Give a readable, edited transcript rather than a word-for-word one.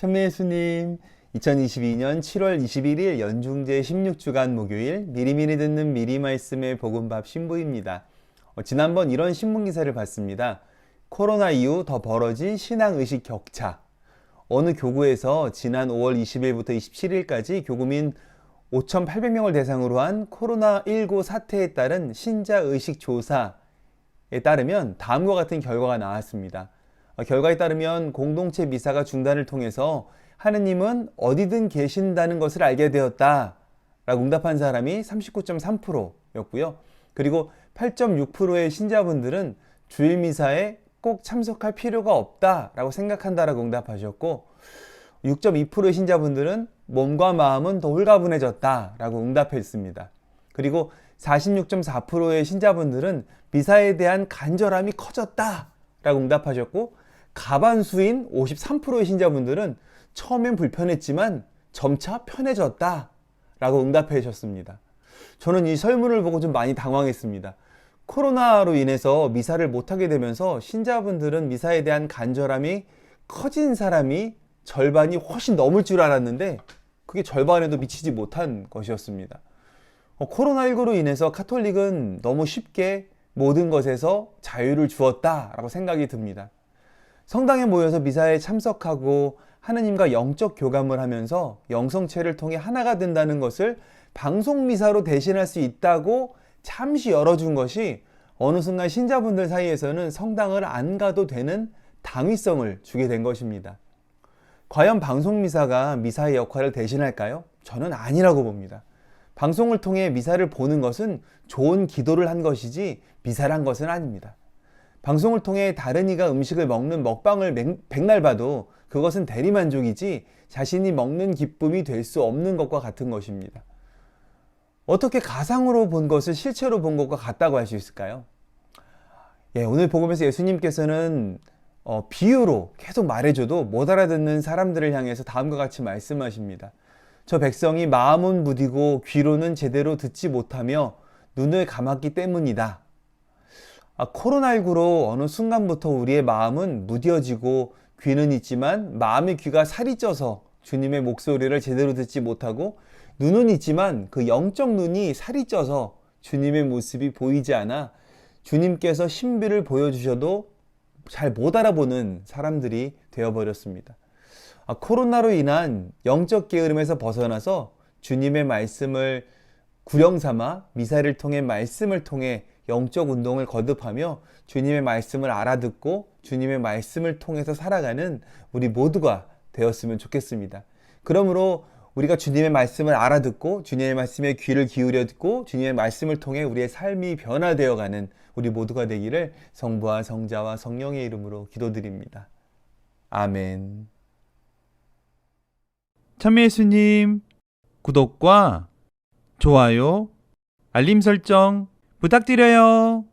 천미예수님, 2022년 7월 21일 연중제 16주간 목요일 미리미리 듣는 미리 말씀의 복음밥 신부입니다. 지난번 이런 신문 기사를 봤습니다. 코로나 이후 더 벌어진 신앙의식 격차. 어느 교구에서 지난 5월 20일부터 27일까지 교구민 5,800명을 대상으로 한 코로나19 사태에 따른 신자의식 조사에 따르면 다음과 같은 결과가 나왔습니다. 결과에 따르면 공동체 미사가 중단을 통해서 하느님은 어디든 계신다는 것을 알게 되었다 라고 응답한 사람이 39.3%였고요. 그리고 8.6%의 신자분들은 주일 미사에 꼭 참석할 필요가 없다 라고 생각한다라고 응답하셨고, 6.2%의 신자분들은 몸과 마음은 더 홀가분해졌다 라고 응답했습니다. 그리고 46.4%의 신자분들은 미사에 대한 간절함이 커졌다 라고 응답하셨고, 가반수인 53%의 신자분들은 처음엔 불편했지만 점차 편해졌다 라고 응답해 주셨습니다. 저는 이 설문을 보고 좀 많이 당황했습니다. 코로나로 인해서 미사를 못하게 되면서 신자분들은 미사에 대한 간절함이 커진 사람이 절반이 훨씬 넘을 줄 알았는데 그게 절반에도 미치지 못한 것이었습니다. 코로나19로 인해서 카톨릭은 너무 쉽게 모든 것에서 자유를 주었다라고 생각이 듭니다. 성당에 모여서 미사에 참석하고 하느님과 영적 교감을 하면서 영성체를 통해 하나가 된다는 것을 방송 미사로 대신할 수 있다고 잠시 열어준 것이 어느 순간 신자분들 사이에서는 성당을 안 가도 되는 당위성을 주게 된 것입니다. 과연 방송 미사가 미사의 역할을 대신할까요? 저는 아니라고 봅니다. 방송을 통해 미사를 보는 것은 좋은 기도를 한 것이지 미사를 한 것은 아닙니다. 방송을 통해 다른 이가 음식을 먹는 먹방을 백날 봐도 그것은 대리만족이지 자신이 먹는 기쁨이 될 수 없는 것과 같은 것입니다. 어떻게 가상으로 본 것을 실체로 본 것과 같다고 할 수 있을까요? 오늘 복음에서 예수님께서는 비유로 계속 말해줘도 못 알아듣는 사람들을 향해서 다음과 같이 말씀하십니다. 저 백성이 마음은 무디고 귀로는 제대로 듣지 못하며 눈을 감았기 때문이다. 코로나19로 어느 순간부터 우리의 마음은 무뎌지고 귀는 있지만 마음의 귀가 살이 쪄서 주님의 목소리를 제대로 듣지 못하고, 눈은 있지만 그 영적 눈이 살이 쪄서 주님의 모습이 보이지 않아 주님께서 신비를 보여주셔도 잘 못 알아보는 사람들이 되어버렸습니다. 코로나로 인한 영적 게으름에서 벗어나서 주님의 말씀을 구령삼아 미사를 통해 말씀을 통해 영적 운동을 거듭하며 주님의 말씀을 알아듣고 주님의 말씀을 통해서 살아가는 우리 모두가 되었으면 좋겠습니다. 그러므로 우리가 주님의 말씀을 알아듣고 주님의 말씀에 귀를 기울여 듣고 주님의 말씀을 통해 우리의 삶이 변화되어가는 우리 모두가 되기를 성부와 성자와 성령의 이름으로 기도드립니다. 아멘. 참미예수님, 구독과 좋아요, 알림 설정 부탁드려요.